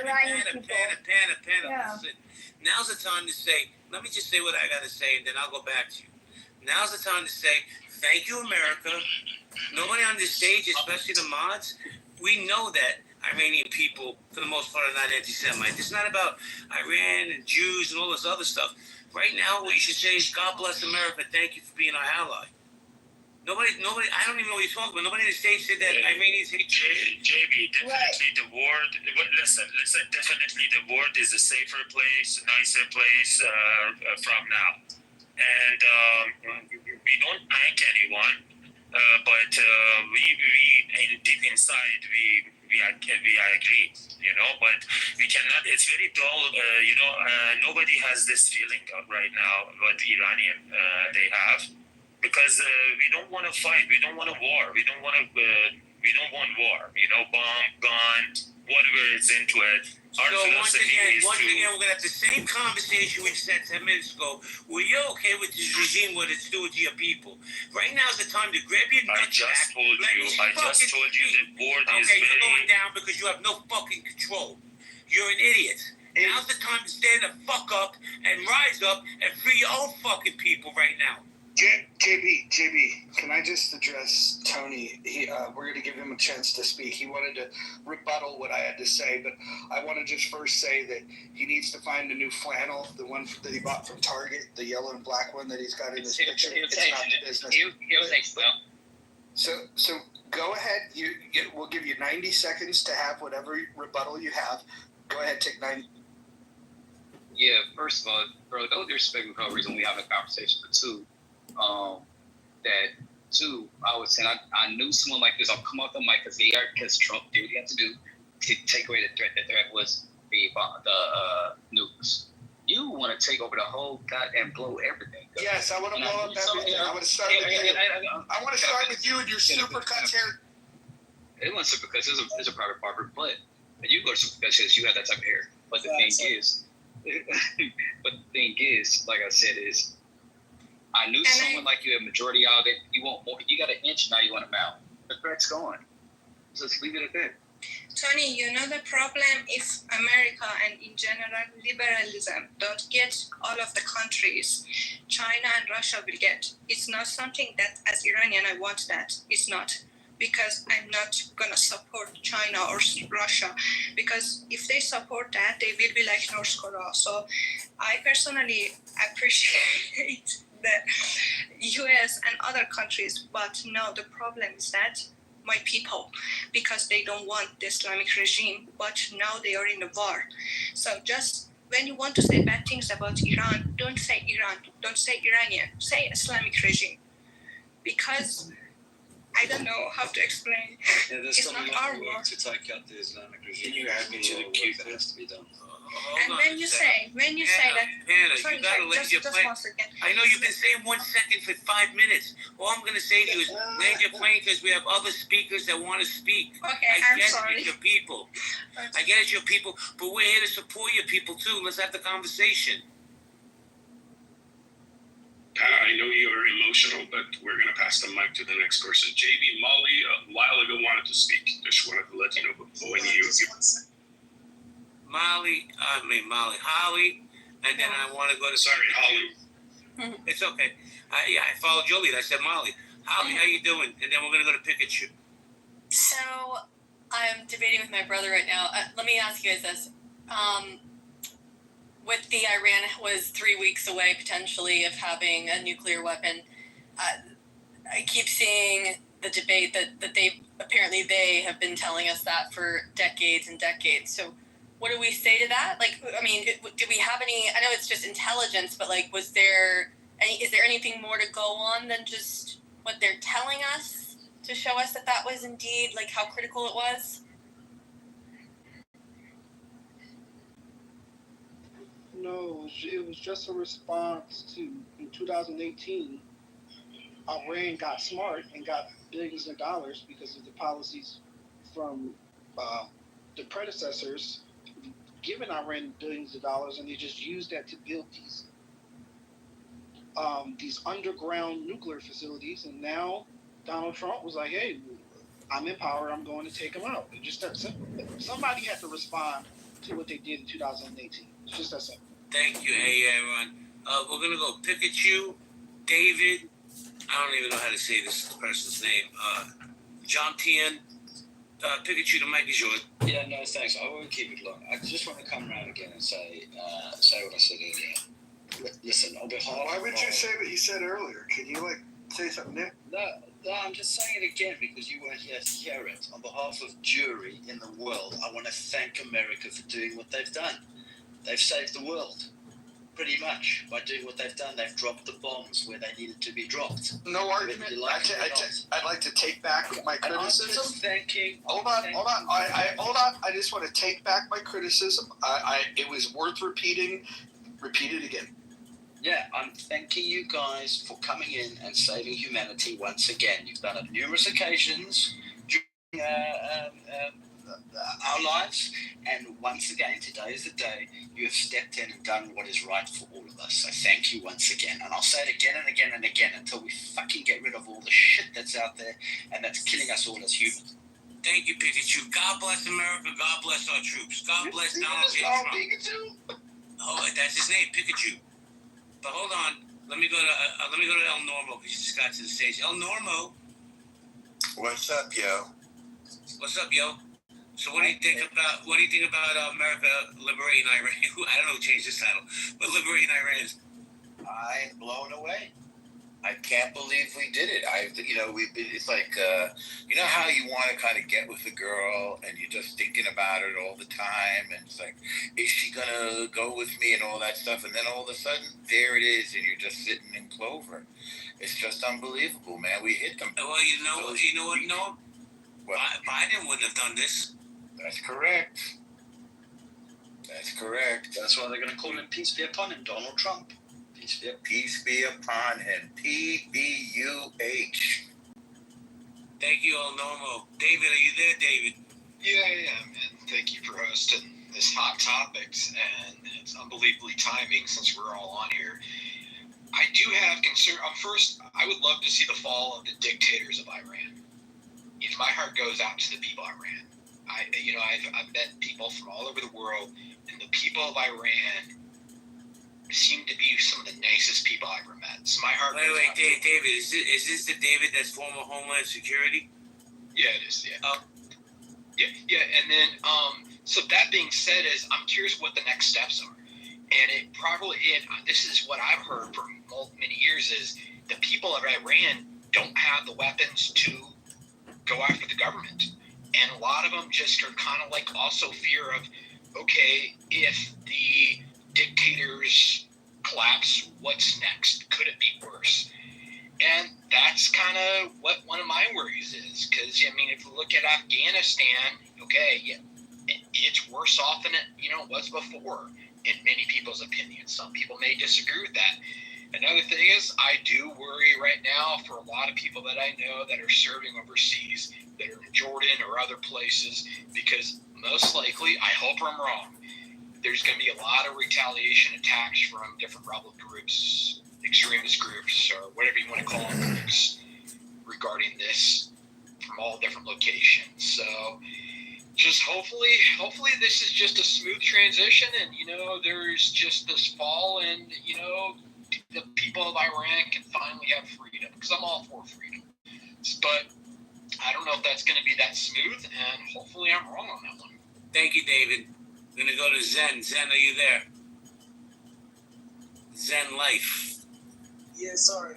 Iranian people. Yeah. Listen, now's the time to say, let me just say what I got to say, and then I'll go back to you. Now's the time to say, thank you, America. Nobody on this stage, especially the mods, we know that Iranian people, for the most part, are not anti-Semites. It's not about Iran and Jews and all this other stuff. Right now, what you should say is, God bless America. Thank you for being our ally. Nobody, I don't even know what you're talking about. Nobody in the States said that Iranians hate JB, definitely the world, listen, definitely the world is a safer place, nicer place from now. And we don't thank anyone, but we deep inside, we agree, but we cannot, it's very dull, nobody has this feeling right now, what Iranian they have. Because we don't want to fight. We don't want a war. We don't want war. Bomb, gun, whatever is into it. Our philosophy is once again, we're gonna have the same conversation we said 10 minutes ago. Were you okay with this regime? What it's doing to your people? Right now is the time to grab your nuts back. I just told you the board is okay, you're going down because you have no fucking control. You're an idiot. Now's the time to stand the fuck up and rise up and free your own fucking people right now. JB, can I just address Tony? We're going to give him a chance to speak. He wanted to rebuttal what I had to say, but I want to just first say that he needs to find a new flannel, the one that he bought from Target, the yellow and black one that he's got in his picture. It's not the business. He'll take so. So go ahead. We'll give you 90 seconds to have whatever rebuttal you have. Go ahead, take 90. Yeah, first of all, bro, no disrespect with no reason we having a conversation, but two, I was saying I knew someone like this. I'll come off the mic because Trump did what he had to do to take away the threat. The threat was the nukes. You want to take over the whole and blow everything. Yes, I want to blow up everything. I want to start with you. I want to start with you and your supercuts here. It wasn't supercuts. It's a private barber, but you go to supercuts because you have that type of hair. But the thing is, like I said, is I knew someone like you, a majority of it, you want more. You got an inch, now you want a mouth. The threat's gone. So let's leave it at that. Tony, the problem is America and in general liberalism don't get all of the countries China and Russia will get. It's not something that as Iranian I want that. It's not. Because I'm not going to support China or Russia. Because if they support that, they will be like North Korea. So I personally appreciate the US and other countries, but no, the problem is that my people, because they don't want the Islamic regime, but now they are in a war. So just when you want to say bad things about Iran, don't say Iran, don't say Iranian, say Islamic regime. Because I don't know how to explain. Yeah, there's it's not our war. To take out the Islamic regime. Can you add me to the queue that has to be done? And when you say that, Hannah, you gotta land your plane. I know you've been saying 1 second for 5 minutes. All I'm gonna say to you is land your plane because we have other speakers that want to speak. Okay, I get it's your people. I get it's your people, but we're here to support your people too. Let's have the conversation. I know you are emotional, but we're going to pass the mic to the next person. JB, Molly, a while ago wanted to speak. Just wanted to let you know before you. Holly, and then I want to go to... Sorry, Holly. It's okay. I followed your lead. I said Molly. Holly, how you doing? And then we're going to go to Pikachu. So, I'm debating with my brother right now. Let me ask you guys this. With the Iran was 3 weeks away, potentially, of having a nuclear weapon, I keep seeing the debate that they have been telling us that for decades and decades. So what do we say to that? Like, I mean, do we have any, I know it's just intelligence, but like, is there anything more to go on than just what they're telling us to show us that was indeed like how critical it was? No, it was just a response to, in 2018, Iran got smart and got billions of dollars because of the policies from the predecessors giving Iran billions of dollars, and they just used that to build these underground nuclear facilities. And now Donald Trump was like, hey, I'm in power, I'm going to take them out. It's just that simple. Somebody had to respond to what they did in 2018. It's just that simple. Thank you. Hey, everyone. We're going to go Pikachu, David, I don't even know how to say this person's name, John Tian. Pikachu, the mic is yours. Yeah, no, thanks. I won't keep it long. I just want to come around again and say what I said earlier. Listen, on behalf Why would you say what you said earlier? Can you, say something new? No, I'm just saying it again because you weren't here to hear it. On behalf of Jewry in the world, I want to thank America for doing what they've done. They've saved the world, pretty much, by doing what they've done. They've dropped the bombs where they needed to be dropped. No argument. I'd like to take back my criticism. Hold on. I just want to take back my criticism. It was worth repeating. Repeat it again. Yeah, I'm thanking you guys for coming in and saving humanity once again. You've done it numerous occasions during our lives, and once again, today is the day you have stepped in and done what is right for all of us. So thank you once again, and I'll say it again and again and again until we fucking get rid of all the shit that's out there and that's killing us all as humans. Thank you, Pikachu. God bless America. God bless our troops. God bless Donald J. Trump. Pikachu? Oh, that's his name, Pikachu. But hold on, let me go to El Normo because he just got to the stage. El Normo, What's up, yo? what's up, yo? So what do you think about America liberating Iran? I don't know who changed this title, but liberating Iran. I'm blown away. I can't believe we did it. It's like, you know how you want to kind of get with the girl and you're just thinking about it all the time. And it's like, is she going to go with me and all that stuff? And then all of a sudden, there it is. And you're just sitting in clover. It's just unbelievable, man. We hit them. Well, you know what, Noah? Well, Biden wouldn't have done this. That's correct. That's correct. That's why they're going to call him Peace Be Upon Him, Donald Trump. Peace be upon him. PBUH. Thank you, El Normo. David, are you there, David? Yeah, I am, and thank you for hosting this hot topics, and it's unbelievably timing since we're all on here. I do have concern. First, I would love to see the fall of the dictators of Iran. My heart goes out to the people of Iran. I've met people from all over the world, and the people of Iran seem to be some of the nicest people I've ever met. So my heart. Wait, David, is this the David that's former Homeland Security? Yeah, it is. Yeah. Yeah, and then so that being said, I'm curious what the next steps are, and this is what I've heard for many years is the people of Iran don't have the weapons to go after the government, and a lot of them just are kind of like also fear of, okay, if the dictators collapse, what's next? Could it be worse? And that's kind of what one of my worries is, because if you look at Afghanistan, okay, it's worse off than it was before in many people's opinions. Some people may disagree with that. Another thing is, I do worry right now for a lot of people that I know that are serving overseas, that are in Jordan or other places, because most likely, I hope I'm wrong, there's going to be a lot of retaliation attacks from different rebel groups, extremist groups, or whatever you want to call them, groups regarding this from all different locations. So just hopefully this is just a smooth transition, and there's just this fall, and the people of Iran can finally have freedom, because I'm all for freedom. But I don't know if that's going to be that smooth, and hopefully I'm wrong on that one. Thank you, David. We're going to go to Zen. Zen, are you there? Zen Life. Yeah, sorry.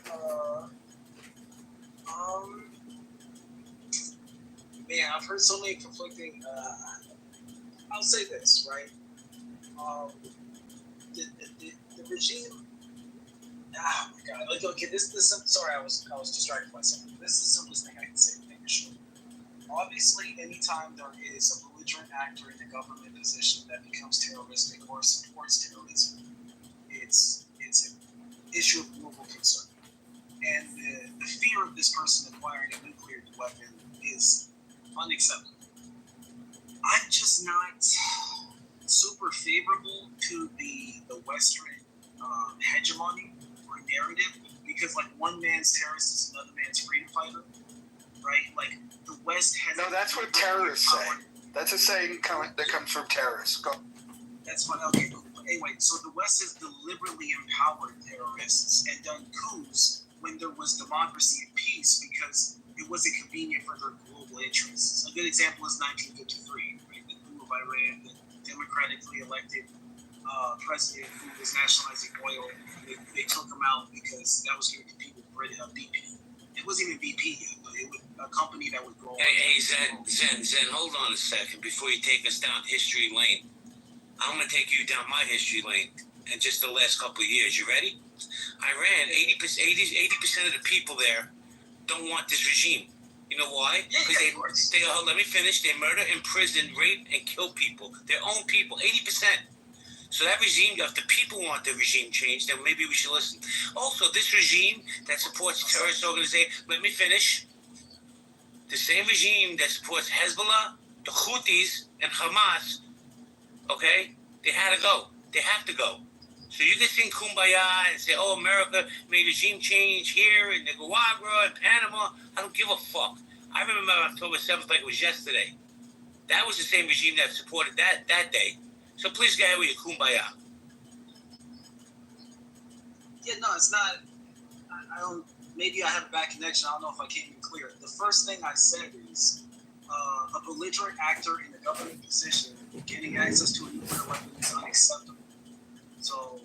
Man, I've heard so many conflicting. I'll say this, right? The regime. Oh my God! Okay, this. Sorry, I was distracted by something. This is the simplest thing I can say to make it short. Obviously, anytime there is a belligerent actor in a government position that becomes terroristic or supports terrorism, it's an issue of global concern. And the fear of this person acquiring a nuclear weapon is unacceptable. I'm just not super favorable to the Western hegemony or narrative, because one man's terrorist is another man's freedom fighter, right? The West has... No, that's what terrorists say. That's a saying that comes from terrorists. Go. That's fine. Okay. Anyway, so the West has deliberately empowered terrorists and done coups when there was democracy and peace because it wasn't convenient for their global interests. A good example is 1953, right? The coup of Iran, the democratically elected president who was nationalizing oil. They took him out because that was going to compete with BP. It wasn't even BP yet, but it was a company that would grow. Hey, Zen, hold on a second before you take us down history lane. I'm going to take you down my history lane in just the last couple of years. You ready? Iran, 80% of the people there don't want this regime. You know why? Because they let me finish. They murder, imprison, rape, and kill people. Their own people, 80%. So that regime, if the people want the regime changed, then maybe we should listen. Also, this regime that supports terrorist organizations, let me finish. The same regime that supports Hezbollah, the Houthis, and Hamas, okay, they had to go. They have to go. So you can sing Kumbaya and say, oh, America made regime change here in Nicaragua and Panama. I don't give a fuck. I remember October 7th like it was yesterday. That was the same regime that supported that day. So please go ahead with your Kumbaya. Yeah, no, it's not. I don't. Maybe I have a bad connection. I don't know if I came in clear. The first thing I said is a belligerent actor in a government position getting access to a nuclear weapon is unacceptable. So,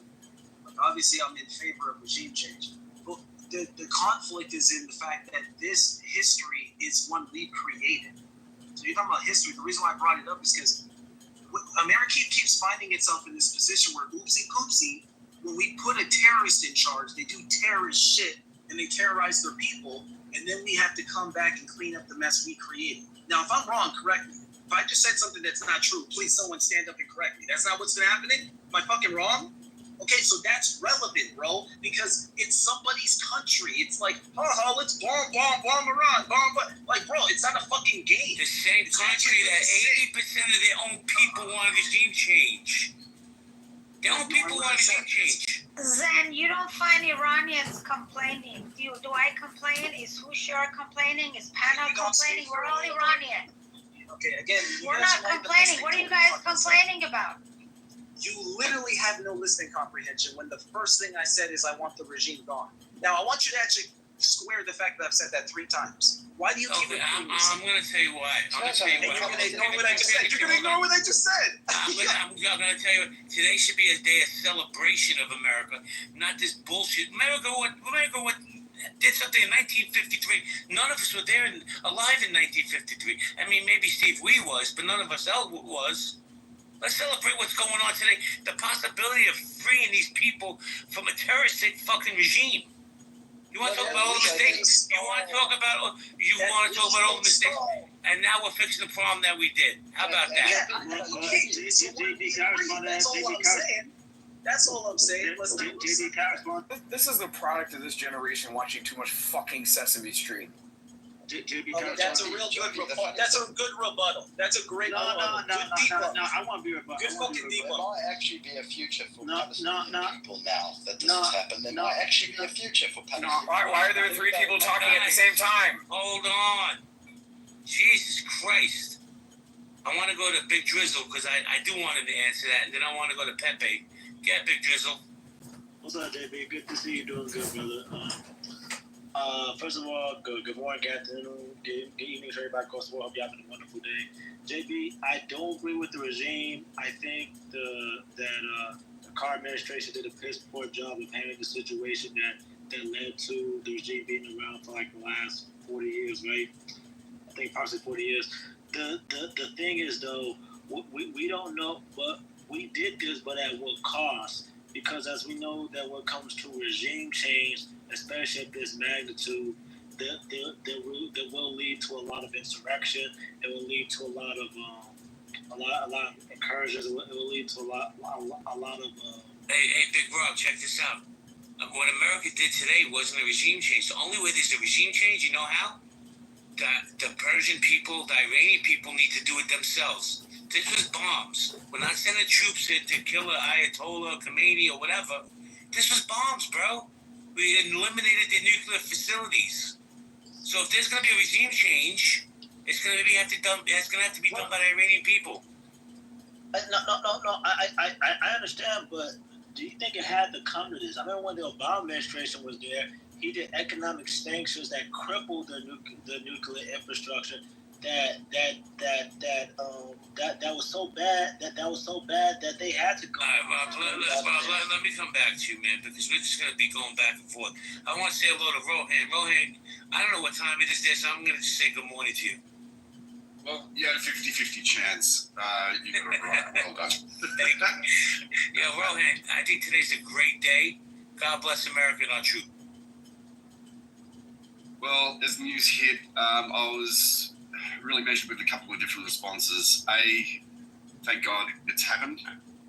obviously, I'm in favor of regime change. But the conflict is in the fact that this history is one we've created. So you're talking about history. The reason why I brought it up is because America keeps finding itself in this position where oopsie-poopsie, when we put a terrorist in charge, they do terrorist shit and they terrorize their people, and then we have to come back and clean up the mess we created. Now, if I'm wrong, correct me. If I just said something that's not true, please someone stand up and correct me. That's not what's been happening? Am I fucking wrong? Okay, so that's relevant, bro, because it's somebody's country. It's like, let's bomb Iran, like, bro, it's not a fucking game. The same country that 80% of their own people want regime change. Their own people want regime change. Zen, you don't find Iranians complaining. Do I complain? Is Hushar complaining? Is Pana complaining? We're all Iranian. Okay, again, we're not complaining. What are you guys complaining about? You literally have no listening comprehension when the first thing I said is I want the regime gone. Now, I want you to actually square the fact that I've said that 3 times. Why do you keep repeating yourself? I'm going to tell you why. You're going to ignore what I just said. You're going to ignore what I just said. I'm going to tell you, today should be a day of celebration of America, not this bullshit. America did something in 1953. None of us were there alive in 1953. I mean, maybe Steve Wee was, but none of us else was. Let's celebrate what's going on today. The possibility of freeing these people from a terroristic fucking regime. You want to talk about all the mistakes? You want to talk about all the mistakes? And now we're fixing the problem that we did. How about that? That's all I'm saying. This is the product of this generation watching too much fucking Sesame Street. That's a real good report. That's a good rebuttal. That's a great rebuttal. No, I want to be rebuttal. Good fucking debunk. There might actually be a future for Palestinian people now that this has happened. There might actually be a future for Palestinian people. Why are there 3 people talking at the same time? Hold on. Jesus Christ. I want to go to Big Drizzle because I do want him to answer that, and then I want to go to Pepe. Get Big Drizzle. What's up, JB? Good to see you doing good, brother. First of all, good morning, good afternoon, good evening to everybody across the world. Hope you're having a wonderful day. JB, I don't agree with the regime. I think that the Carter administration did a piss poor job of handling the situation that led to the regime being around for like the last 40 years, right? I think approximately 40 years. The thing is, though, we don't know, but we did this, but at what cost? Because as we know that when it comes to regime change, especially at this magnitude, that will lead to a lot of insurrection. It will lead to a lot of incursions. It will lead to a lot of. Hey, Big Rob, check this out. What America did today wasn't a regime change. The only way there's a regime change, you know how? The Persian people, the Iranian people need to do it themselves. This was bombs. We're not sending troops in to kill an Ayatollah, Khomeini, or whatever. This was bombs, bro. We eliminated the nuclear facilities. So if there's going to be a regime change, It's going to have to be done by the Iranian people. No. I understand, but do you think it had to come to this? I remember when the Obama administration was there, he did economic sanctions that crippled the nuclear infrastructure. That was so bad that they had to go. All right, Bob, let me come back to you, man, because we're just going to be going back and forth. I want to say hello to Rohan. Rohan, I don't know what time it is there, so I'm going to just say good morning to you. Well, you had a 50-50 chance. You got it right. Well done. Thank you. Yeah, Rohan, I think today's a great day. God bless America and our truth. Well, as the news hit, I was really measured with a couple of different responses. Thank God it's happened.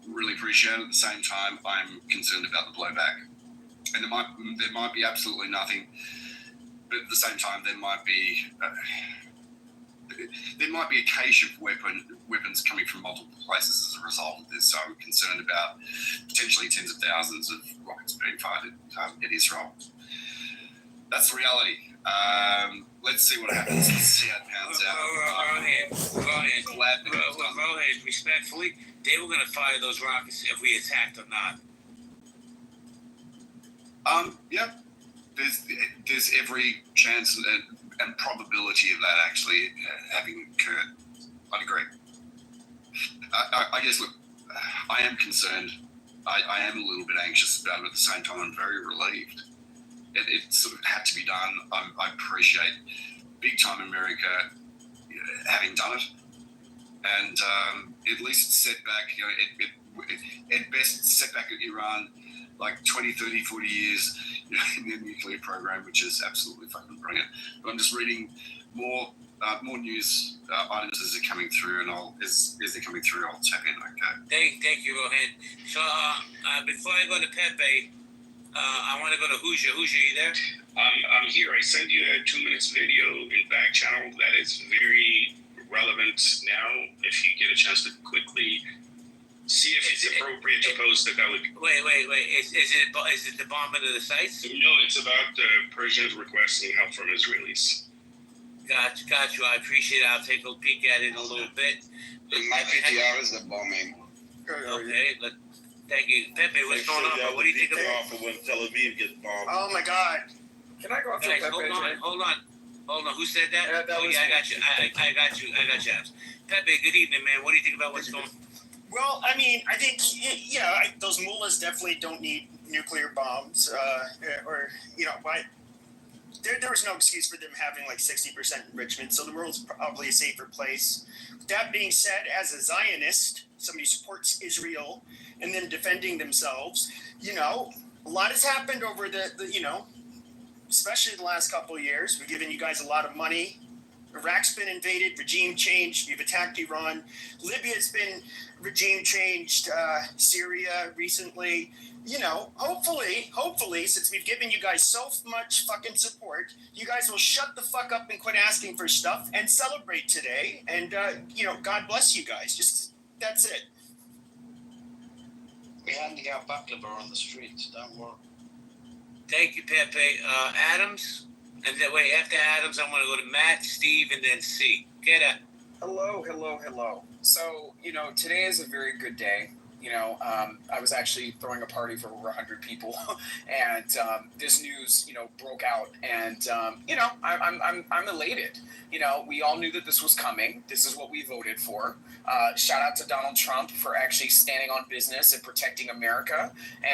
Really appreciate it. At the same time, I'm concerned about the blowback. And there might be absolutely nothing, but at the same time, there might be a cache of weapons coming from multiple places as a result of this. So I'm concerned about potentially tens of thousands of rockets being fired at Israel. That's the reality. Let's see what happens. Let's see how it pans out. Rohan, respectfully, they were going to fire those rockets if we attacked or not. Yeah. There's every chance and probability of that actually having occurred. I'd agree. I guess, look, I am concerned. I am a little bit anxious about it. At the same time, I'm very relieved. It sort of had to be done. I appreciate big time America having done it. And at least it's set back, at best set back at Iran like 20, 30, 40 years in their nuclear program, which is absolutely fucking brilliant. But I'm just reading more news items as they're coming through, and as they're coming through, I'll tap in. Okay. Thank you, Rohan. So before I go to Pepe, I want to go to Hoosier. Hoosier, you there? I'm here. I sent you a 2 minutes video in back channel that is very relevant now. If you get a chance to quickly see if it's appropriate to post it, that would be. Wait. Is it the bombing of the sites? No, it's about Persians requesting help from Israelis. Got you. I appreciate it. I'll take a peek at it in a little bit. In my PTR is the bombing. Okay, thank you. Pepe, what's going on, bro? What do you think about for when Tel Aviv gets bombed? Oh my God! Can I go after Guys, Pepe? hold on. Who said that? Yeah, that was I got you. I got you. Pepe, good evening, man. What do you think about what's going on? Well, I mean, I think, those mullahs definitely don't need nuclear bombs, but there was no excuse for them having like 60% enrichment, so the world's probably a safer place. That being said, as a Zionist, somebody who supports Israel and then defending themselves, a lot has happened over the especially the last couple of years. We've given you guys a lot of money. Iraq's been invaded, regime changed. You've attacked Iran. Libya's been regime changed. Syria recently. Hopefully, since we've given you guys so much fucking support, you guys will shut the fuck up and quit asking for stuff and celebrate today. And, God bless you guys. Just, that's it. We're handing out baklava on the streets. Don't worry. Thank you, Pepe. Adams? And then, wait, after Adams, I'm going to go to Matt, Steve, and then C. Get it. Hello. So, today is a very good day. I was actually throwing a party for over 100 people, and this news, broke out, and I'm elated. We all knew that this was coming. This is what we voted for. Shout out to Donald Trump for actually standing on business and protecting America.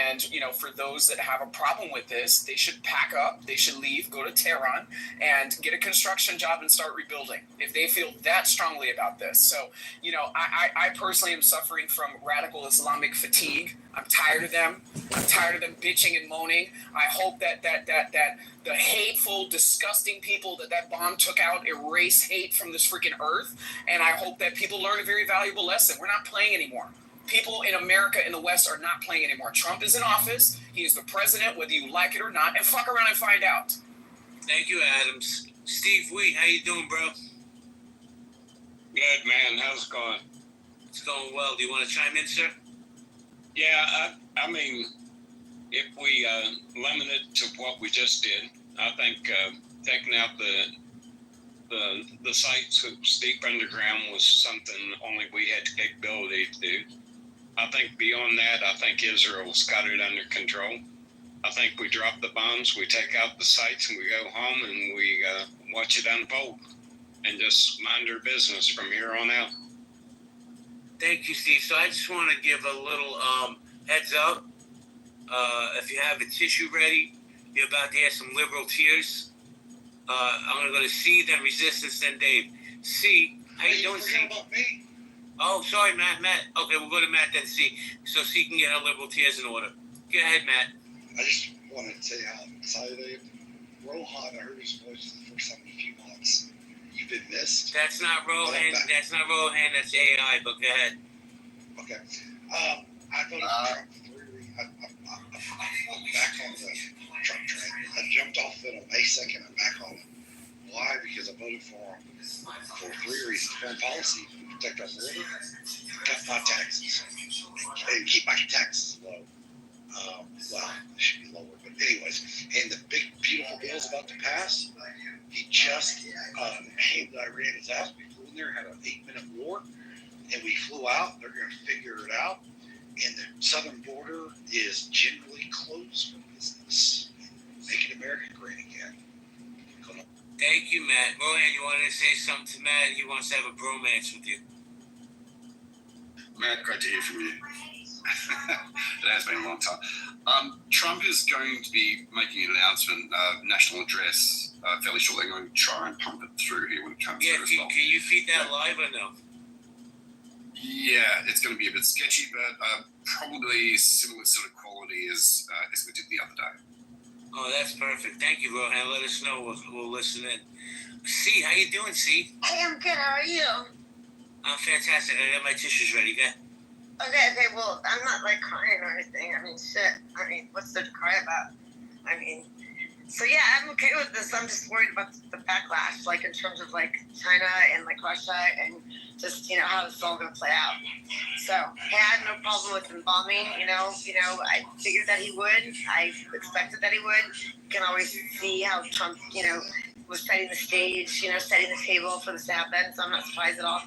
And for those that have a problem with this, they should pack up. They should leave, go to Tehran, and get a construction job and start rebuilding if they feel that strongly about this. So, I personally am suffering from radical Islamic fatigue. I'm tired of them. I'm tired of them bitching and moaning. I hope that the hateful, disgusting people that bomb took out erase hate from this freaking earth. And I hope that people learn a very valuable lesson. We're not playing anymore. People in America in the West are not playing anymore. Trump is in office. He is the president, whether you like it or not. And fuck around and find out. Thank you, Adams. Steve Wee, how you doing, bro? Good, man. How's it going? It's going well. Do you want to chime in, sir? Yeah, I mean, if we limit it to what we just did, I think taking out the sites that was deep underground was something only we had the capability to do. I think beyond that, I think Israel's got it under control. I think we drop the bombs, we take out the sites, and we go home and we watch it unfold and just mind our business from here on out. Thank you, Steve. So I just want to give a little heads up. If you have a tissue ready, you're about to have some liberal tears. I'm going to go to C, then Resistance, then Dave. C, how you doing, C? About me? Oh, sorry, Matt. Okay, we'll go to Matt, then C. So C can get her liberal tears in order. Go ahead, Matt. I just wanted to tell you how excited I am. Rohan, I heard his voice for the first time in a few months. You've been missed. That's not Rohan. That's not Rohan. That's AI. But go ahead. Okay. I voted for Trump for 3 reasons. I'm back on the Trump train. I jumped off it on May 2nd. I'm back on it. Why? Because I voted for him for 3 reasons. Foreign policy, protect our border, cut my taxes, and keep my taxes low. Well, they should be lower, but anyways. And the big, beautiful bill's about to pass. He just handed Iran his ass. We flew in there, had an 8-minute war, and we flew out. They're going to figure it out. And the southern border is generally closed for business. Making America great again. Thank you, Matt. Rohan, you wanted to say something to Matt? He wants to have a bromance with you. Matt, great to hear from you. It has been a long time. Trump is going to be making an announcement, national address, fairly shortly. I'm going to try and pump it through here when it comes through as well. Can you feed that live or no? Yeah, it's going to be a bit sketchy, but probably similar sort of quality as we did the other day. Oh, that's perfect. Thank you, Rohan. Let us know. We'll listen in. C, how you doing, C? Hey, I'm good. How are you? I'm fantastic. I got my tissues ready. Go. Okay, well, I'm not like crying or anything. I mean, shit. I mean, what's there to cry about? I mean, so yeah, I'm okay with this. I'm just worried about the backlash, like in terms of like China and like Russia and just, how this is all going to play out. So, hey, I had no problem with him bombing, I figured that he would. I expected that he would. You can always see how Trump, was setting the stage, setting the table for this to happen. So I'm not surprised at all.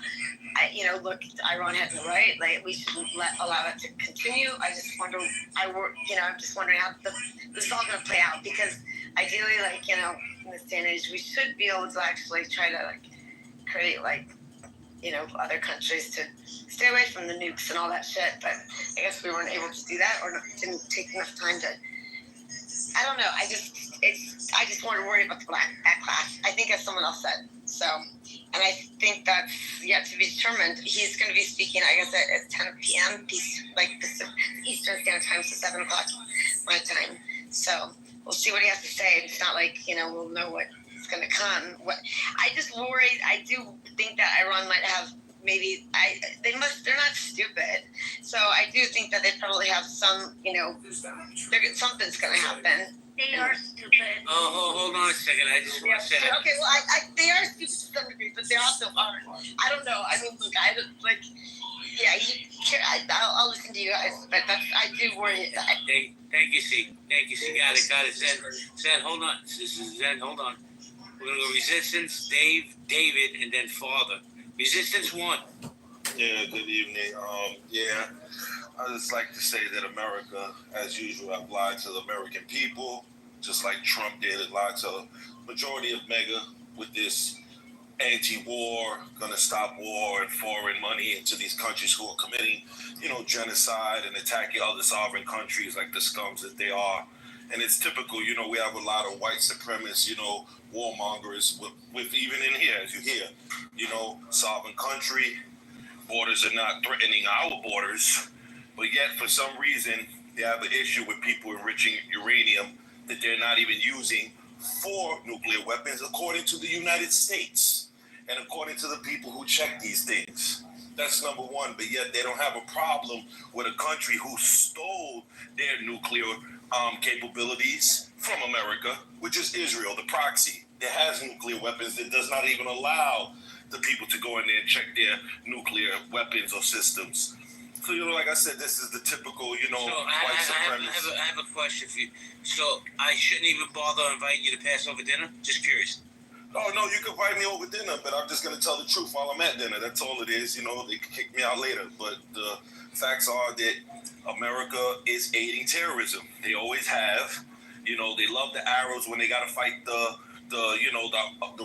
Look, Iran has the right. Like, we shouldn't allow that to continue. I just wonder. I'm just wondering how this is all going to play out, because ideally, in this day and age, we should be able to actually try to create other countries to stay away from the nukes and all that shit. But I guess we weren't able to do that, or didn't take enough time to. I don't know. I just want to worry about the backlash. I think, as someone else said. So, and I think that's yet to be determined. He's going to be speaking, I guess, at 10 p.m. Eastern Standard Time, so 7 o'clock my time. So we'll see what he has to say. It's not like, we'll know what's going to come. I just worry. I do think that Iran might have they're not stupid. So I do think that they probably have some, something's going to happen. They are stupid. Oh, hold on a second. I just want to say. Okay, well, they are stupid to some degree, but they also aren't. I don't know. I mean, look, I'll listen to you guys, but I do worry. Thank you, C. Got it. Zen, hold on. This is Zen, hold on. We're going to go Resistance, Dave, David, and then Father. Resistance 1. Yeah, good evening. I just like to say that America, as usual, have lied to the American people, just like Trump did. It lied to the majority of MAGA with this anti-war, gonna stop war and foreign money into these countries who are committing, genocide and attacking other sovereign countries like the scums that they are. And it's typical, we have a lot of white supremacists, warmongers with even in here, as you hear, sovereign country, borders are not threatening our borders, but yet for some reason they have an issue with people enriching uranium that they're not even using for nuclear weapons, according to the United States and according to the people who check these things. That's number one, but yet they don't have a problem with a country who stole their nuclear capabilities from America, which is Israel, the proxy, that has nuclear weapons, that does not even allow the people to go in there and check their nuclear weapons or systems. So, like I said, this is the typical, white supremacist. I have a question for you. So I shouldn't even bother inviting you to Passover dinner? Just curious. Oh, no, you can invite me over dinner, but I'm just going to tell the truth while I'm at dinner. That's all it is. You know, they can kick me out later. But the facts are that America is aiding terrorism. They always have. You know, they love the Arabs when they got to fight the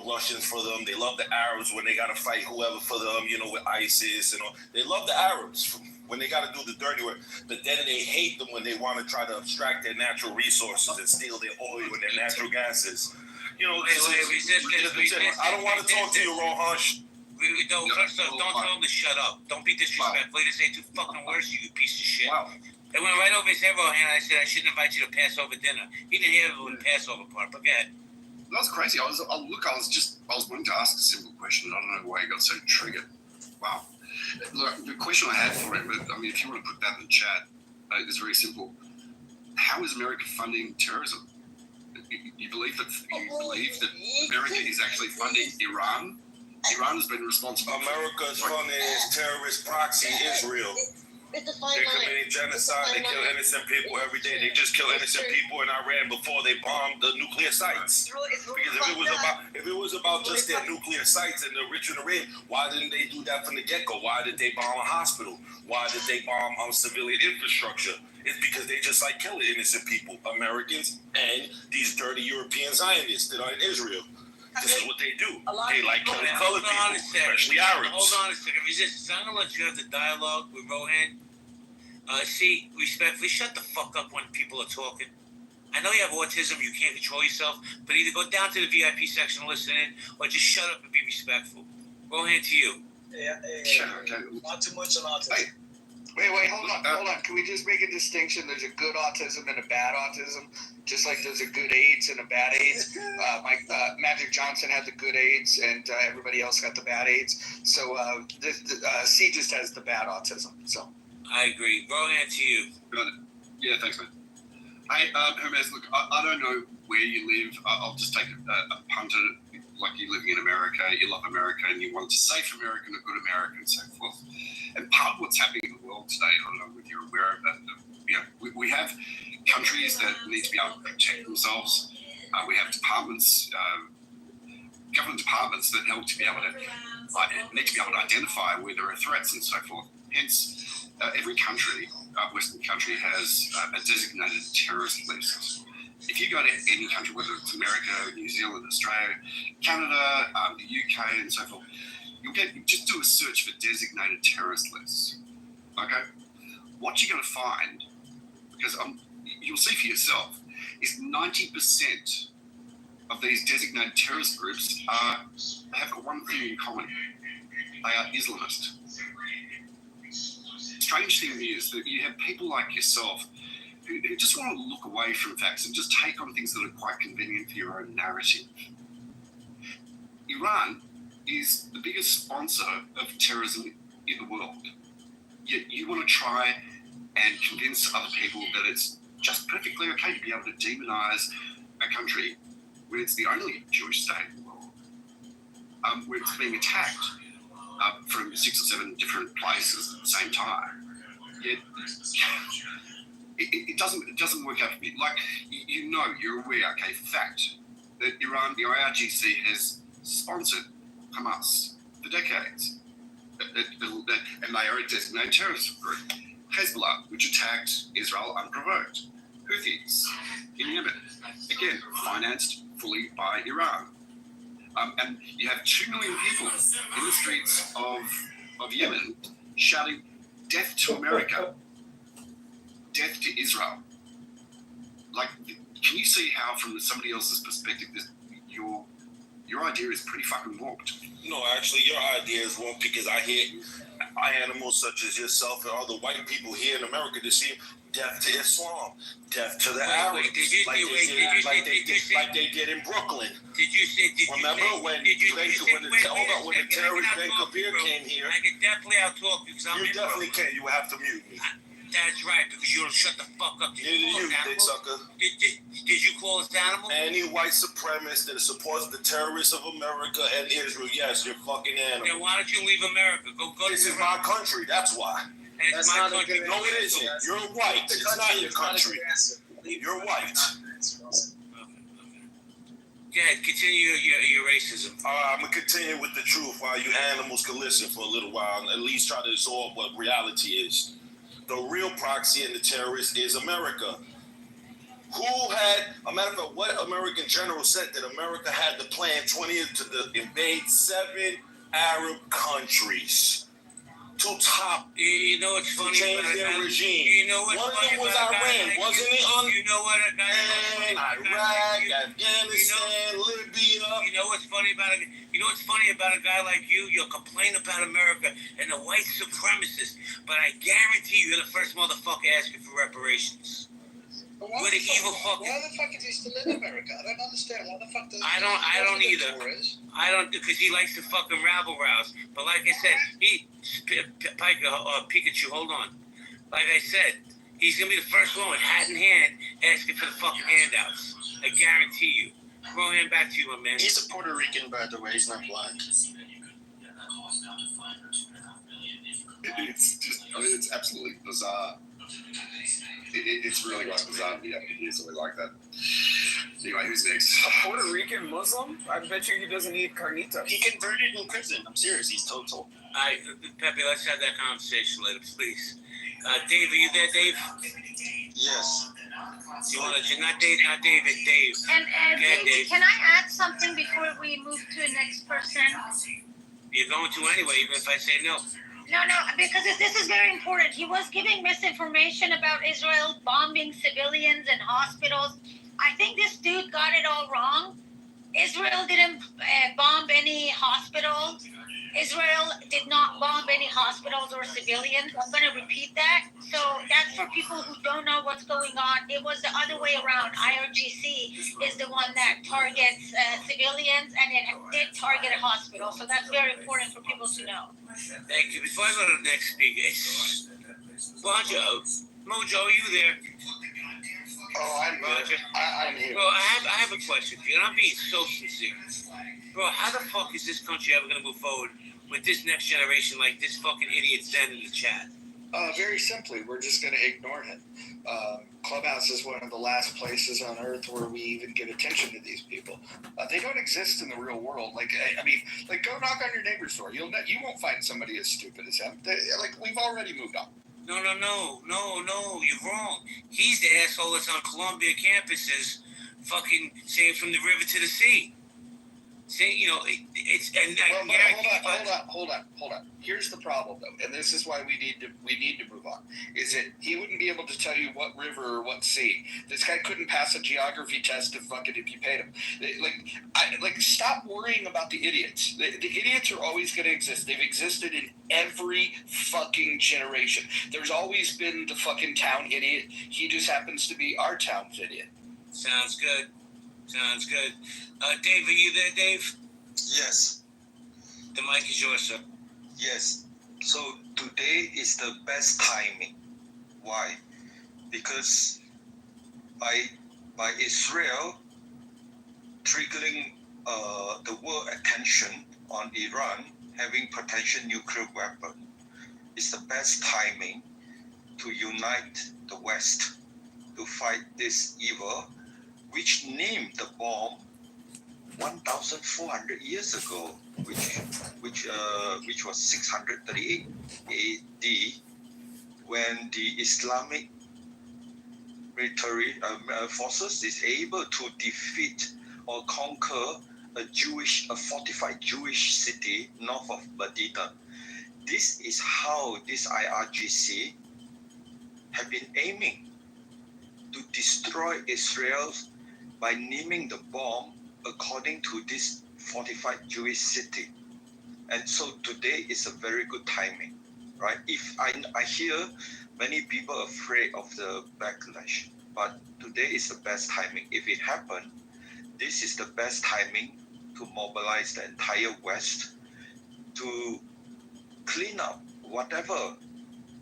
Russians for them. They love the Arabs when they got to fight whoever for them, you know, with ISIS and all. They love the Arabs when they got to do the dirty work. But then they hate them when they want to try to abstract their natural resources and steal their oil and their natural gases. You know, I don't want to talk to you, Rohan. No, first off, don't tell him to shut up. Don't be disrespectful. He didn't say 2 fucking words to you, piece of shit. Wow. It went right over his head, Rohan, and I said I shouldn't invite you to Passover dinner. He didn't hear the Passover part, but go ahead. That was crazy. I was wanting to ask a simple question. I don't know why you got so triggered. Wow. Look, the question I had for him, I mean, if you want to put that in the chat, it's very simple. How is America funding terrorism? You believe that America is actually funding Iran? Iran has been responsible. America's funding terrorist proxy Israel. They're committing genocide. They kill innocent people every day. They just kill innocent people in Iran before they bomb the nuclear sites. Because if it was about just their nuclear sites and the rich and the red, why didn't they do that from the get-go? Why did they bomb a hospital? Why did they bomb civilian infrastructure? It's because they just like killing innocent people, Americans and these dirty European Zionists that are in Israel. This is what they do. They like killing colored people, especially Arabs. Hold on a second. Resistance. I'm going to let you have the dialogue with Rohan. See, respectfully, shut the fuck up when people are talking. I know you have autism, you can't control yourself, but either go down to the VIP section and listen in, or just shut up and be respectful. Rohan, to you. Not too much on autism. Hey. Wait, hold on. Can we just make a distinction? There's a good autism and a bad autism, just like there's a good AIDS and a bad AIDS. Magic Johnson had the good AIDS, and everybody else got the bad AIDS. So C just has the bad autism. So I agree. Rohan, to you. Got it. Yeah, thanks, man. Hey, Hermes, look, I don't know where you live. I'll just take a punt at it. Like you're living in America, you love America, and you want a safe America and a good America and so forth. And part of what's happening in the world today, I don't know if you're aware of that, you know, we have countries that need to be able to protect themselves. We have departments, government departments that help to be able to, need to be able to identify where there are threats and so forth. Hence, every country, Western country, has a designated terrorist list. If you go to any country, whether it's America, New Zealand, Australia, Canada, the UK, and so forth, just do a search for designated terrorist lists. Okay? What you're going to find, because you'll see for yourself, is 90% of these designated terrorist groups have got one thing in common. They are Islamist. Strange thing is that you have people like yourself who just want to look away from facts and just take on things that are quite convenient for your own narrative. Iran is the biggest sponsor of terrorism in the world. Yet you want to try and convince other people that it's just perfectly okay to be able to demonize a country where it's the only Jewish state in the world, where it's being attacked from 6 or 7 different places at the same time. Yet it doesn't work out. Like, you're aware, okay, fact, that Iran, the IRGC, has sponsored Hamas for decades. And they are a designated terrorist group. Hezbollah, which attacked Israel unprovoked. Houthis in Yemen, again, financed fully by Iran. And you have 2 million people in the streets of Yemen shouting, "Death to America, death to Israel." Like, can you see how, from somebody else's perspective, your idea is pretty fucking warped? No, actually, your idea is warped because I hear animals such as yourself and other white people here in America to see death to Islam, death to the Arabs, like they did in Brooklyn. Remember when the terrorist Ben Kabir came here? I can definitely outtalk you because I'm You definitely can. You have to mute me. That's right, because you'll shut the fuck up. Neither you, dick sucker. Did you call us animals? Any white supremacist that supports the terrorists of America and Israel, yes, you're fucking animal. Then why don't you leave America? Go This is my country, that's why. And it's my country. No, it isn't. You're white. It's not your country. You're white. Go ahead, continue your racism. I'm gonna continue with the truth while you animals can listen for a little while and at least try to absorb what reality is. The real proxy and the terrorist is America. Who had, a matter of fact, what American general said that America had the plan 20th to invade 7 Arab countries to top, you know what's funny change about their that? regime. You know what's One of funny them was about a guy Iran, like wasn't it? You know what a guy Iraq, Afghanistan, Libya. You know what's funny about a guy like you? You'll complain about America and the white supremacists, but I guarantee you're the first motherfucker asking for reparations. But We're the evil fucking. Why the fuck is he still in America? I don't understand. Why the fuck does I don't either. I don't, because he likes to fucking rabble rouse. But like I said, Pikachu, hold on. Like I said, he's gonna be the first one with hat in hand asking for the fucking handouts. I guarantee you. Rohan, back to you, my man. He's a Puerto Rican, by the way. He's not black. It's absolutely bizarre. It's really quite bizarre to be able to hear something like that. Anyway, who's next? A Puerto Rican Muslim? I bet you he doesn't eat carnitas. He converted in prison. I'm serious. He's total. Pepe, let's have that conversation later, please. Dave, are you there, Dave? Yes. You want to, not David, Dave. And Dave. can I add something before we move to the next person? You're going to anyway, even if I say no. No, because this is very important. He was giving misinformation about Israel bombing civilians and hospitals. I think this dude got it all wrong. Israel didn't bomb any hospitals. Israel did not bomb any hospitals or civilians. I'm going to repeat that. So that's for people who don't know what's going on. It was the other way around. IRGC is the one that targets civilians, and it did target a hospital. So that's very important for people to know. Thank you. Before I go to the next speaker, Mojo, are you there? Oh, I'm here. Bro, I have a question for you, and I'm being so sincere. Bro, how the fuck is this country ever going to move forward with this next generation like this fucking idiot said in the chat? Very simply, we're just going to ignore him. Clubhouse is one of the last places on earth where we even give attention to these people. They don't exist in the real world. Like, go knock on your neighbor's door. You won't find somebody as stupid as him. We've already moved on. No, you're wrong. He's the asshole that's on Columbia campuses fucking saying from the river to the sea. Say, it's and hold on. Here's the problem, though, and this is why we need to move on. Is that he wouldn't be able to tell you what river or what sea. This guy couldn't pass a geography test if you paid him. Stop worrying about the idiots. The idiots are always going to exist. They've existed in every fucking generation. There's always been the fucking town idiot. He just happens to be our town's idiot. Sounds good. Dave, are you there, Dave? Yes. The mic is yours, sir. Yes. So today is the best timing. Why? Because by Israel triggering the world attention on Iran having potential nuclear weapon, is the best timing to unite the West to fight this evil, which named the bomb 1,400 years ago, which was 638 AD, when the Islamic military forces is able to defeat or conquer a fortified Jewish city north of Medina. This is how this IRGC have been aiming to destroy Israel by naming the bomb according to this fortified Jewish city. And so today is a very good timing, right? If I hear many people afraid of the backlash, but today is the best timing. If it happened, this is the best timing to mobilize the entire West to clean up whatever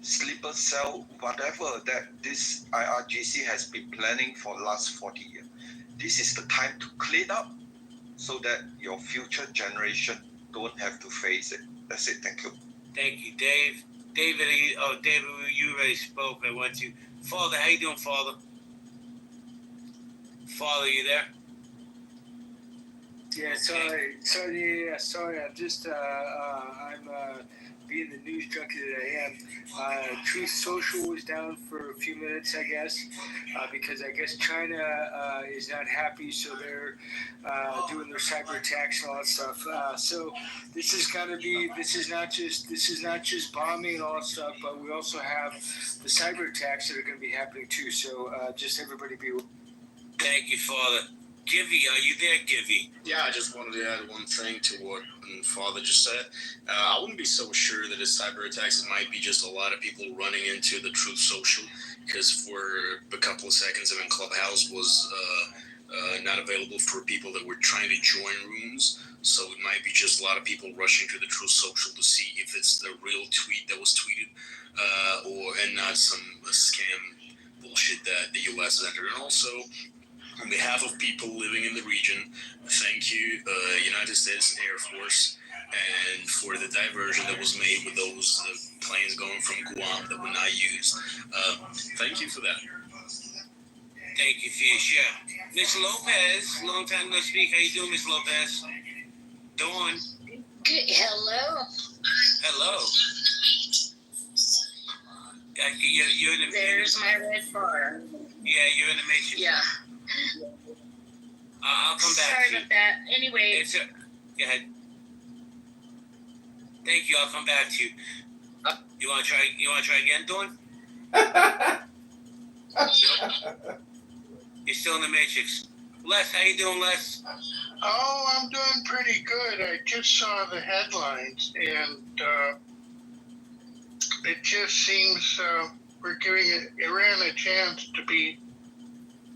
sleeper cell, whatever that this IRGC has been planning for the last 40 years. This is the time to clean up so that your future generation don't have to face it. That's it. Thank you. Thank you, Dave. David, you already spoke. I want to. Father, how you doing, Father? Father, you there? Yeah, sorry. I'm just I'm being the news junkie that I am. Truth Social was down for a few minutes, I guess, because I guess China is not happy, so they're doing their cyber attacks and all that stuff. So this is got to be. This is not just bombing and all that stuff, but we also have the cyber attacks that are going to be happening too. So just everybody be. Thank you, Father. Givy, are you there, Givy? Yeah, I just wanted to add one thing to what Father just said. I wouldn't be so sure that it's cyber attacks. It might be just a lot of people running into the Truth Social, because for a couple of seconds, Clubhouse was not available for people that were trying to join rooms. So it might be just a lot of people rushing to the Truth Social to see if it's the real tweet that was tweeted, and not some scam bullshit that the U.S. entered. And also, on behalf of people living in the region, thank you, United States Air Force, and for the diversion that was made with those planes going from Guam that were not used. Thank you for that. Thank you, Fish. Yeah. Miss Lopez, long time no speak. How you doing, Miss Lopez? Dawn. Good. Hello. Hello. You're in the There's my red bar. Yeah, you're in the matrix. Yeah. I'll come back. Sorry about that. Anyway. Go ahead. Thank you. I'll come back to you. You want to try again, Dawn? Nope. You're still in the matrix. Les, how you doing, Les? Oh, I'm doing pretty good. I just saw the headlines, and it just seems we're giving Iran a chance to be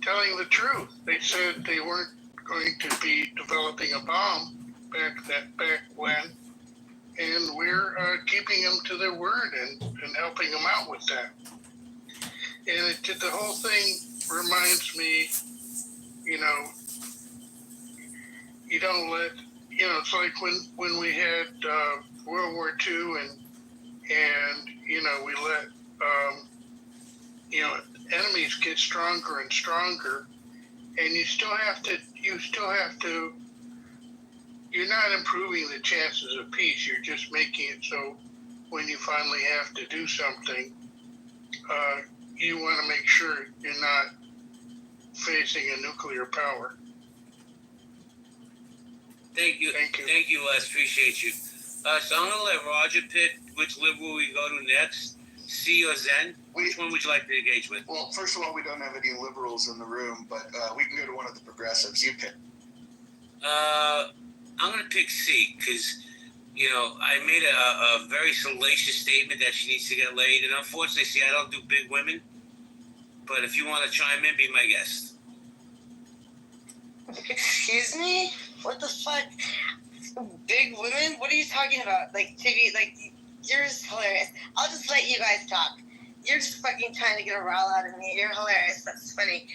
telling the truth. They said they weren't going to be developing a bomb back when, and we're keeping them to their word and helping them out with that. And the whole thing reminds me, you don't let, it's like when we had World War II and we let, enemies get stronger and stronger, and you still have to, you're not improving the chances of peace, you're just making it so when you finally have to do something, you want to make sure you're not facing a nuclear power. Thank you, Les. Appreciate you. So I'm going to let Roger pick which liberal we go to next, C or Zen. Which one would you like to engage with? Well, first of all, we don't have any liberals in the room, but we can go to one of the progressives. You pick. I'm going to pick C because, I made a very salacious statement that she needs to get laid. And unfortunately, see, I don't do big women. But if you want to chime in, be my guest. Excuse me? What the fuck? Big women? What are you talking about? TV, you're just hilarious. I'll just let you guys talk. You're just fucking trying to get a rile out of me. You're hilarious. That's funny.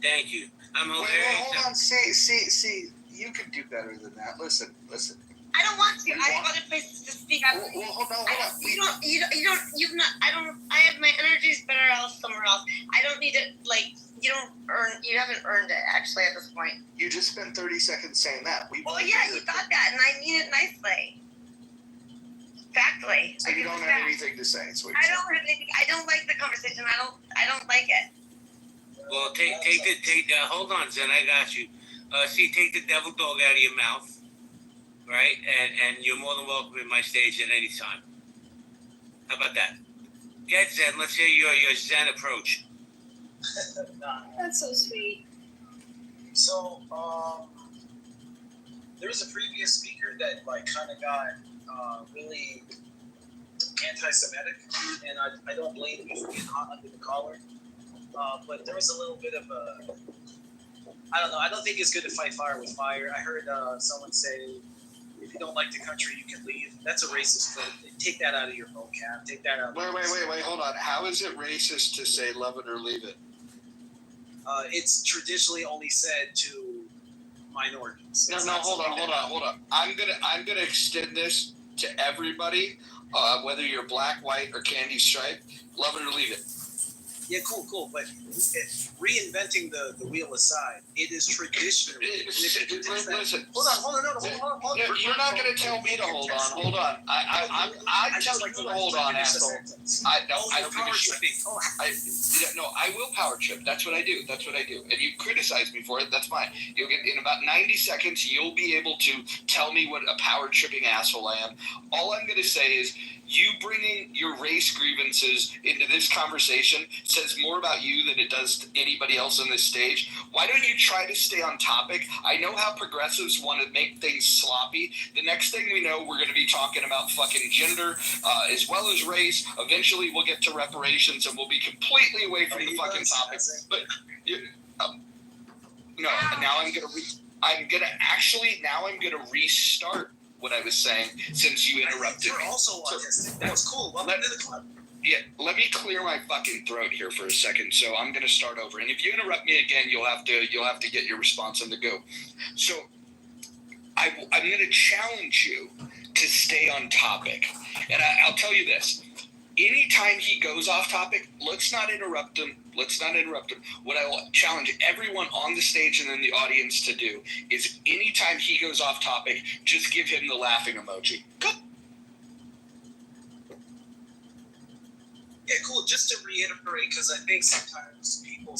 Thank you. I'm hilarious. Wait, hold on. See, you could do better than that. Listen. I don't want to. I have other places to speak. Hold on. I have my energies better else somewhere else. I don't need it, you haven't earned it, actually, at this point. You just spent 30 seconds saying that. You thought that, and I mean it nicely. Factly. So you don't have anything to say, sweet. I don't like the conversation. I don't like it. Well, hold on, Zen, I got you. Take the devil dog out of your mouth, right? And you're more than welcome in my stage at any time. How about that? Get Zen, let's hear your Zen approach. That's so sweet. So, there was a previous speaker that kind of got really anti-Semitic, and I don't blame you for getting hot under the collar. But there was a little bit of I don't know. I don't think it's good to fight fire with fire. I heard someone say, if you don't like the country, you can leave. That's a racist vote. Take that out of your vocab. Take that out. Wait, hold on. How is it racist to say love it or leave it? It's traditionally only said to minorities. No, hold on. I'm gonna extend this to everybody, whether you're black, white, or candy stripe. Love it or leave it. Yeah, cool. But reinventing the wheel aside, it is traditionally. Listen. Hold on. You're not going to tell me to hold on. Hold on. I tell you to hold on, asshole. I don't give a shit. I will power trip. That's what I do. And you criticize me for it. That's fine. You'll get in about 90 seconds. You'll be able to tell me what a power tripping asshole I am. All I'm going to say is, you bringing your race grievances into this conversation says more about you than it does to anybody else on this stage. Why don't you try to stay on topic? I know how progressives want to make things sloppy. The next thing we know, we're going to be talking about fucking gender as well as race. Eventually, we'll get to reparations, and we'll be completely away from the fucking topic. But no, now I'm gonna restart what I was saying since you interrupted me. You're also autistic. That's cool. Welcome to the club. Yeah, let me clear my fucking throat here for a second. So I'm gonna start over, and if you interrupt me again, you'll have to get your response on the go. So I'm gonna challenge you to stay on topic, and I'll tell you this: anytime he goes off topic, let's not interrupt him. What I will challenge everyone on the stage and in the audience to do is anytime he goes off topic, just give him the laughing emoji. Go. Yeah, cool. Just to reiterate, because I think sometimes people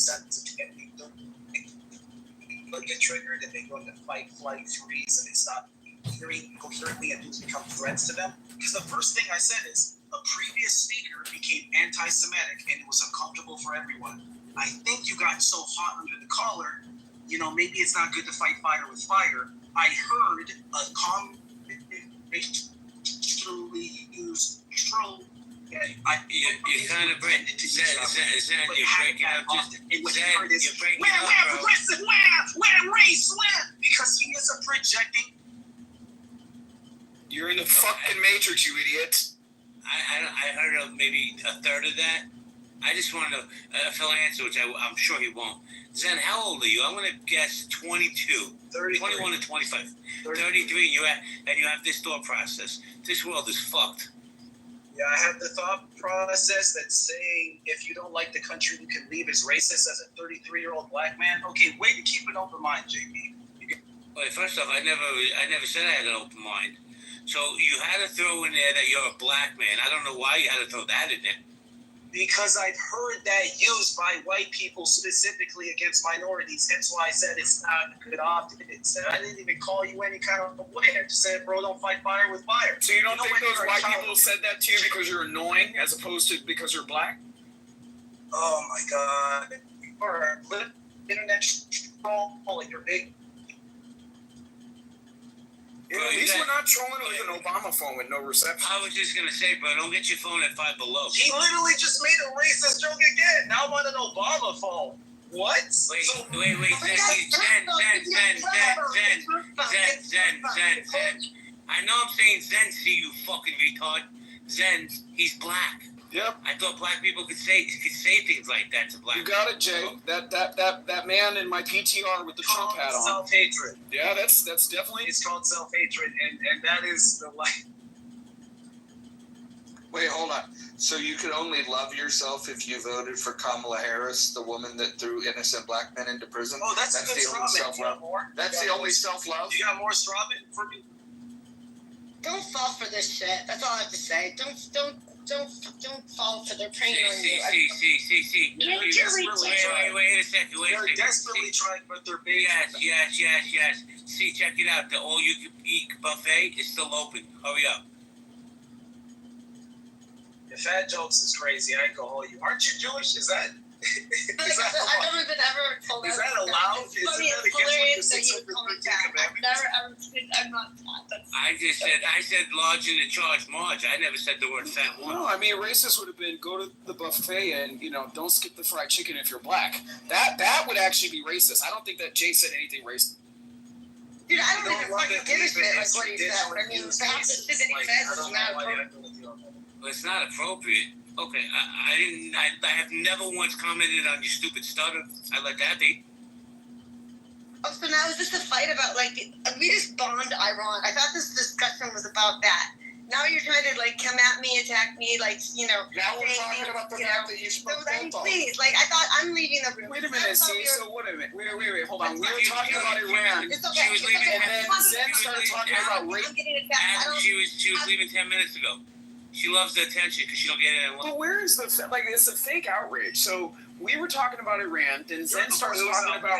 get triggered and they go into fight, flight, freeze, and they stop hearing coherently and things become threats to them. Because the first thing I said is, a previous speaker became anti-Semitic and it was uncomfortable for everyone. I think you got so hot under the collar, maybe it's not good to fight fire with fire. I heard a common racially used troll. You kind of break. Zen, you're breaking up. You're breaking up, bro. Where race, where? Because he is a projecting. You're in the fucking Matrix, you idiot. I heard maybe a third of that. I just want to know if he'll answer, which I'm sure he won't. Zen, how old are you? I'm going to guess 22. 21 to 25. 33, and you have this thought process. This world is fucked. Yeah, I have the thought process that's saying if you don't like the country, you can leave as racist as a 33-year-old black man. Okay, way to keep an open mind, JP. Well, first off, I never said I had an open mind. So you had to throw in there that you're a black man. I don't know why you had to throw that in there. Because I've heard that used by white people specifically against minorities. Hence why I said it's not a good optics. And I didn't even call you any kind of way. I just said, bro, don't fight fire with fire. So you don't think those white people said that to you because you're annoying as opposed to because you're black? Oh, my God. Or internet troll, like you're big. At least we're not trolling with an Obama phone with no reception. I was just going to say, bro, don't get your phone at Five Below. He literally just made a racist joke again. Now I'm on an Obama phone. What? Wait, Zen. I know I'm saying Zen, see you fucking retard. Zen, he's black. Yep. I thought black people could say things like that to black people. You got it, Jay. That man in my PTR with the Trump hat on. Self-hatred. Yeah, that's definitely. It's called self-hatred, and that is the life. Wait, hold on. So you could only love yourself if you voted for Kamala Harris, the woman that threw innocent black men into prison? Oh, that's a good the only self-love. That's the only self-love? You got more Strawman for me? Don't fall for this shit. That's all I have to say. Don't fall for their preying on you. See. Wait a second. They're desperately trying, but they're big. Yes. See, check it out. The all-you-can-eat buffet is still open. Hurry up. The fat jokes is crazy. I go, you aren't you Jewish? Is that? I've never been ever told Is that allowed? It's funny, it's hilarious that you call me that. I'm not that. I said large in the charge Marge. I never said the word fat once. No, I mean, racist would have been go to the buffet and, don't skip the fried chicken if you're black. That would actually be racist. I don't think that Jay said anything racist. Dude, I don't even fucking give a shit like what he said. I mean, half the shit that he says is not appropriate. Well, it's not appropriate. Okay, I have never once commented on your stupid stutter. I let that be. Oh, so now is this a fight about, we just bombed Iran. I thought this discussion was about that. Now you're trying to like come at me, attack me, like Now we're talking about the fact that you spoke please, like I thought I'm leaving the room. Wait a minute, see, so wait a minute. Wait, hold on. We were talking about Iran. It's okay. She was leaving, And then Zen started talking about rape. I'm getting attacked. Adam, she was leaving 10 minutes ago. She loves the attention because she don't get it. But where is the it's a fake outrage? So we were talking about Iran, then Zen starts talking about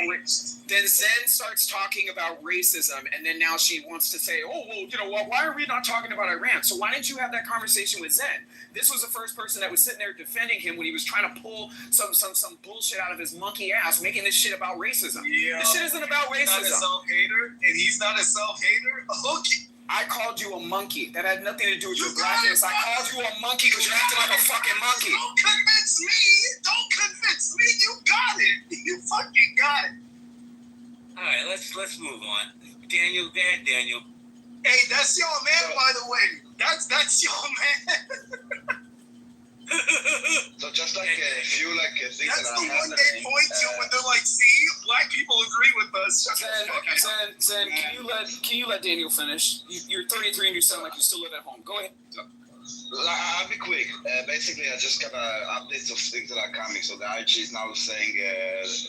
then Zen starts talking about racism, and then now she wants to say, oh well, you know what? Why are we not talking about Iran? So why didn't you have that conversation with Zen? This was the first person that was sitting there defending him when he was trying to pull some bullshit out of his monkey ass, making this shit about racism. Yeah. This shit isn't about racism. He's not a self-hater, and he's not a self-hater. Okay. I called you a monkey. That had nothing to do with your blackness. I called you a monkey because you're acting like a fucking monkey. Don't convince me. Don't convince me. You got it. You fucking got it. All right, let's move on. Daniel, go ahead, Daniel. Hey, that's your man, by the way. That's your man. So just like a few things That's that the are one they point to when they're like, "See, black people agree with us." Zen, can you let Daniel finish? You're 33 and you sound like you still live at home. Go ahead. I'll be quick. Basically, I just got updates of things that are coming. So the IG is now saying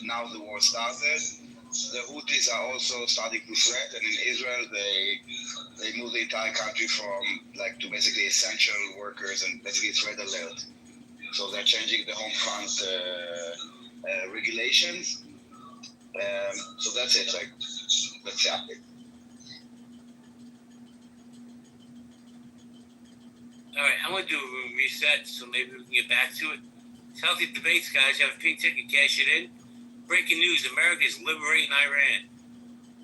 now the war started. The Houthis are also starting to threat, and in Israel they move the entire country from to basically essential workers and basically it's red alert. So they're changing the home front regulations. So that's it. That's the update. All right, I'm going to do a reset, so maybe we can get back to it. It's Healthy Debates, guys. You have a pink ticket, cash it in. Breaking news, America is liberating Iran.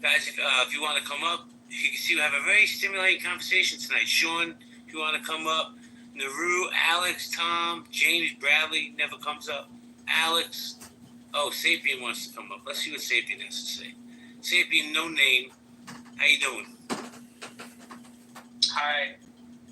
Guys, if you want to come up, you can see we have a very stimulating conversation tonight. Sean, if you want to come up. Naru, Alex, Tom, James, Bradley never comes up. Alex. Oh, Sapien wants to come up. Let's see what Sapien has to say. Sapien, no name. How you doing? Hi.